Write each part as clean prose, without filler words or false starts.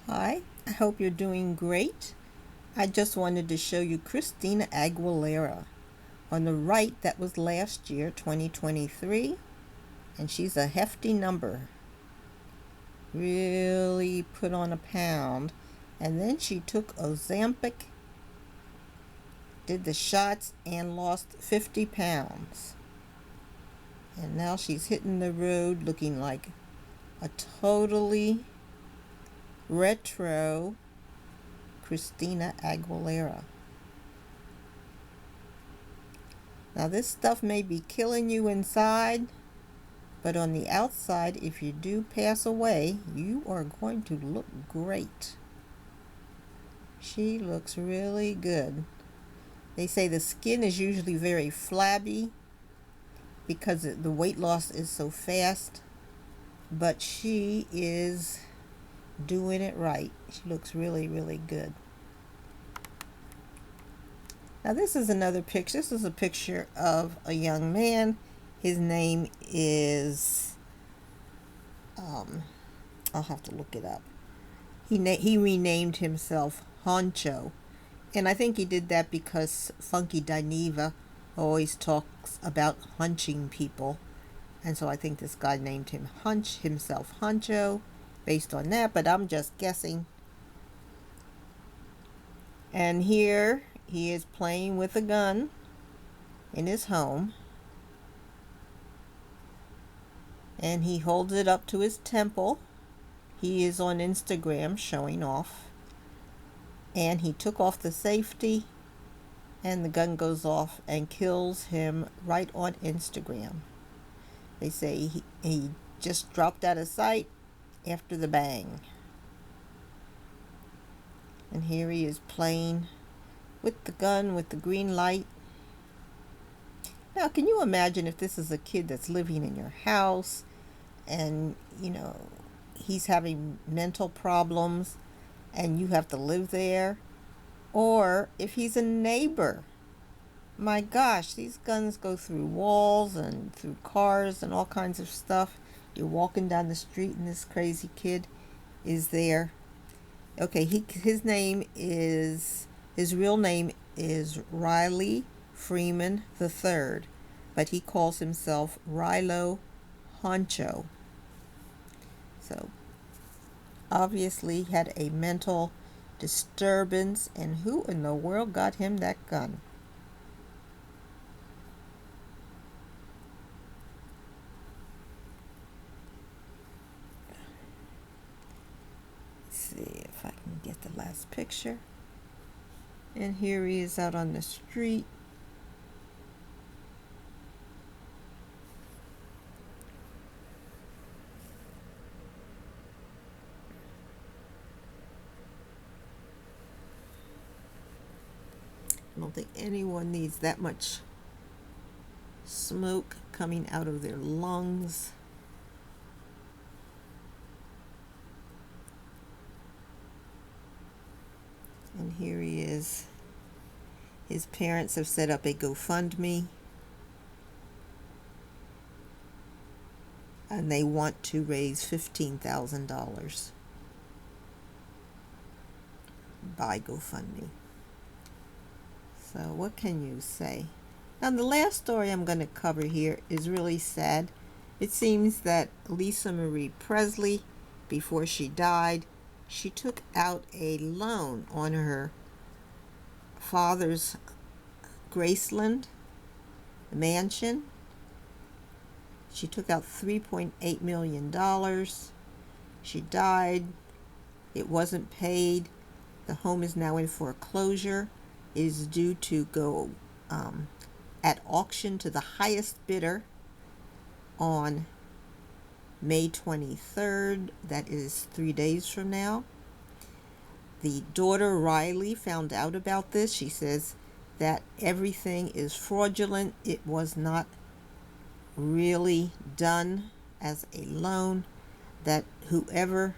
Hi, I hope you're doing great. I just wanted to show you Christina Aguilera. On the right, that was last year, 2023, and she's a hefty number. Really put on a pound. And then she took Ozempic, did the shots, and lost 50 pounds. And now she's hitting the road looking like a totally retro Christina Aguilera. Now this stuff may be killing you inside, but on the outside, if you do pass away, you are going to look great. She looks really good. They say the skin is usually very flabby because the weight loss is so fast, but she is doing it right. She looks really, really good. Now this is another picture. This is a picture of a young man. His name is, I'll have to look it up. He renamed himself Honcho. And I think he did that because Funky Dineva always talks about hunching people. And so I think this guy named himself Honcho based on that, but I'm just guessing. And here he is playing with a gun in his home. And he holds it up to his temple. He is on Instagram showing off. And he took off the safety, and the gun goes off and kills him right on Instagram. They say he just dropped out of sight after the bang. And here he is playing with the gun with the green light. Now, can you imagine if this is a kid that's living in your house and, he's having mental problems and you have to live there? Or if he's a neighbor. My gosh, these guns go through walls and through cars and all kinds of stuff. You're walking down the street and this crazy kid is there. Okay, his real name is Riley Freeman III, but he calls himself Rilo Honcho. So obviously had a mental disturbance, and who in the world got him that gun? Let's see if I can get the last picture. And here he is out on the street. I don't think anyone needs that much smoke coming out of their lungs. And here he is. His parents have set up a GoFundMe, and they want to raise $15,000 by GoFundMe. So what can you say? Now the last story I'm going to cover here is really sad. It seems that Lisa Marie Presley, before she died, she took out a loan on her father's Graceland mansion. She took out $3.8 million. She died. It wasn't paid. The home is now in foreclosure. It is due to go at auction to the highest bidder on May 23rd. That is 3 days from now. The daughter, Riley, found out about this. She says that everything is fraudulent. It was not really done as a loan, that whoever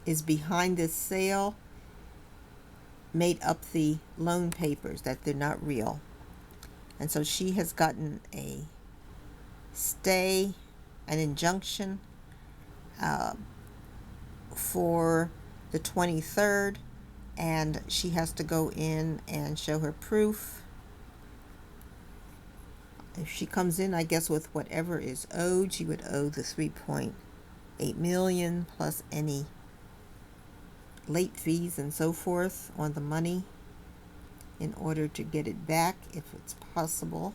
is behind this sale made up the loan papers, that they're not real. And so she has gotten a stay, an injunction, for the 23rd, and she has to go in and show her proof. If she comes in, I guess, with whatever is owed, she would owe the 3.8 million plus any late fees and so forth on the money in order to get it back if it's possible.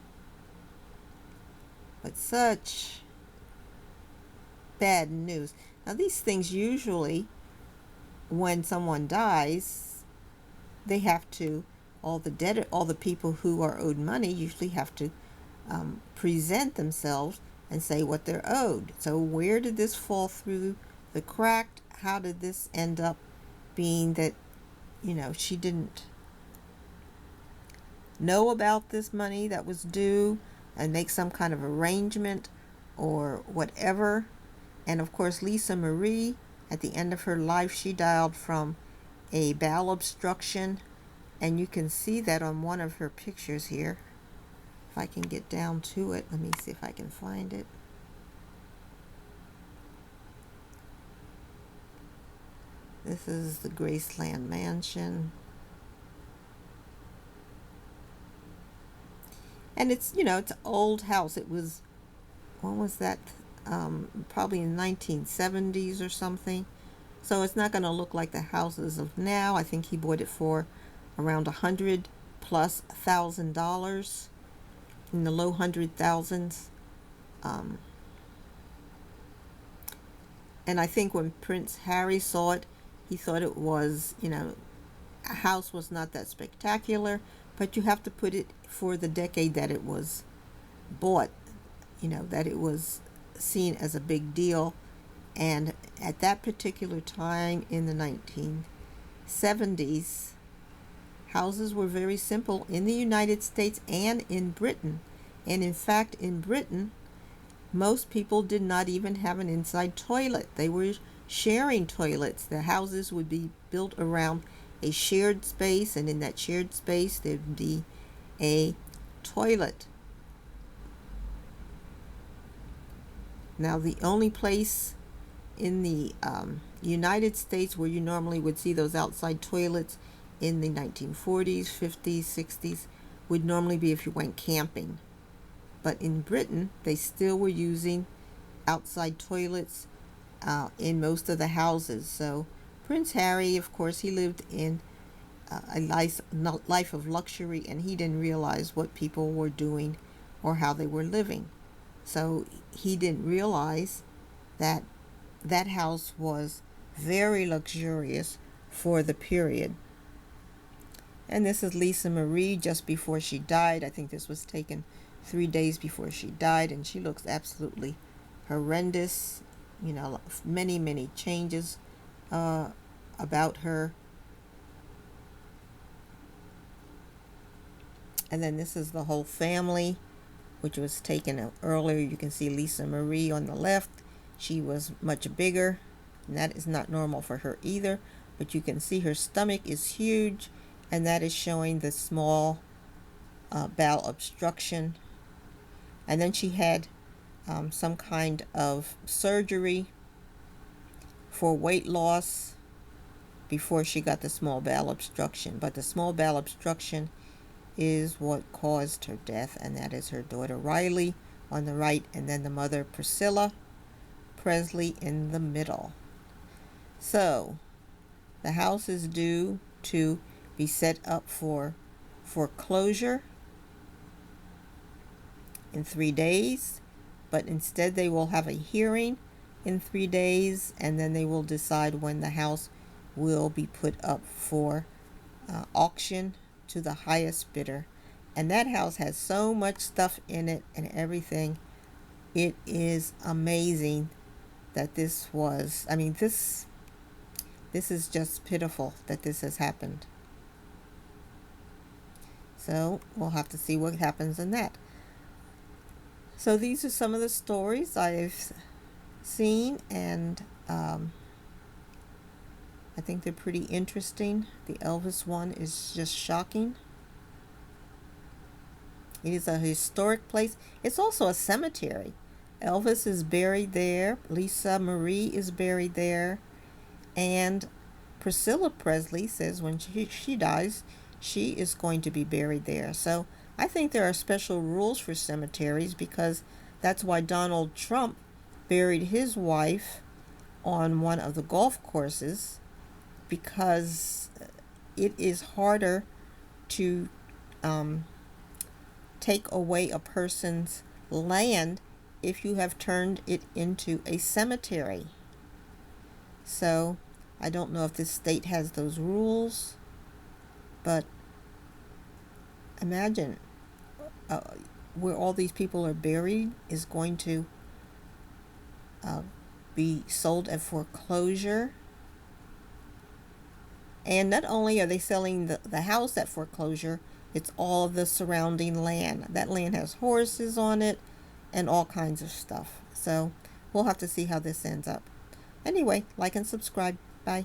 But such bad news. Now these things usually, when someone dies, they have to, all the people who are owed money usually have to present themselves and say what they're owed. So where did this fall through the crack? How did this end up being that, she didn't know about this money that was due and make some kind of arrangement or whatever? And of course, Lisa Marie, at the end of her life, she died from a bowel obstruction, and you can see that on one of her pictures here. If I can get down to it, let me see if I can find it. This is the Graceland mansion. And it's, it's an old house. It was, when was that? Probably in the 1970s or something. So it's not going to look like the houses of now. I think he bought it for around $100,000+, in the low hundred thousands. And I think when Prince Harry saw it, he thought it was, a house was not that spectacular, but you have to put it for the decade that it was bought, that it was seen as a big deal. And at that particular time in the 1970s, houses were very simple in the United States and in Britain. And in fact, in Britain, most people did not even have an inside toilet. They were sharing toilets. The houses would be built around a shared space, and in that shared space there would be a toilet. Now, the only place in the United States where you normally would see those outside toilets in the 1940s, 50s, 60s would normally be if you went camping. But in Britain, they still were using outside toilets in most of the houses. So Prince Harry, of course, he lived in a life of luxury, and he didn't realize what people were doing or how they were living. So he didn't realize that that house was very luxurious for the period. And this is Lisa Marie just before she died. I think this was taken 3 days before she died, and she looks absolutely horrendous. Many, many changes about her. And then this is the whole family, which was taken earlier. You can see Lisa Marie on the left. She was much bigger, and that is not normal for her either. But you can see her stomach is huge, and that is showing the small bowel obstruction. And then she had some kind of surgery for weight loss before she got the small bowel obstruction. But the small bowel obstruction is what caused her death, and that is her daughter Riley on the right, and then the mother Priscilla Presley in the middle. So the house is due to be set up for foreclosure in 3 days, but instead they will have a hearing in 3 days, and then they will decide when the house will be put up for auction to the highest bidder. And that house has so much stuff in it and everything. It is amazing that this was, this is just pitiful that this has happened. So we'll have to see what happens in that. So these are some of the stories I've seen, and I think they're pretty interesting. The Elvis one is just shocking. It is a historic place. It's also a cemetery. Elvis is buried there. Lisa Marie is buried there. And Priscilla Presley says when she dies, she is going to be buried there. So I think there are special rules for cemeteries because that's why Donald Trump buried his wife on one of the golf courses, because it is harder to take away a person's land if you have turned it into a cemetery. So I don't know if this state has those rules, but imagine where all these people are buried is going to be sold at foreclosure. And not only are they selling the house at foreclosure, it's all the surrounding land. That land has horses on it and all kinds of stuff. So we'll have to see how this ends up. Anyway, like and subscribe. Bye.